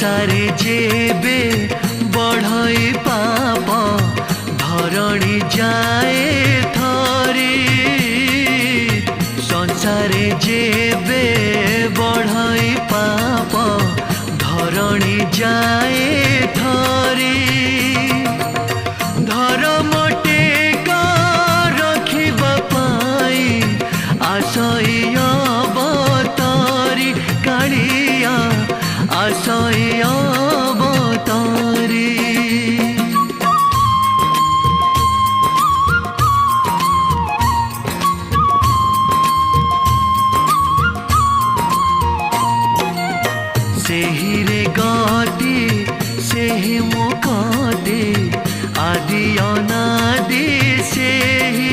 संसारे जेबे बढ़ई पाप धरणी जाए थरी संसारे जेबे बढ़ई पाप धरणी जाए थरी धर्म टेका रखिबा पाई आशय अवतारी कालिया आशय अवतारी सेहि रे गति सेहि मुक्ति आदि अनादि सेहि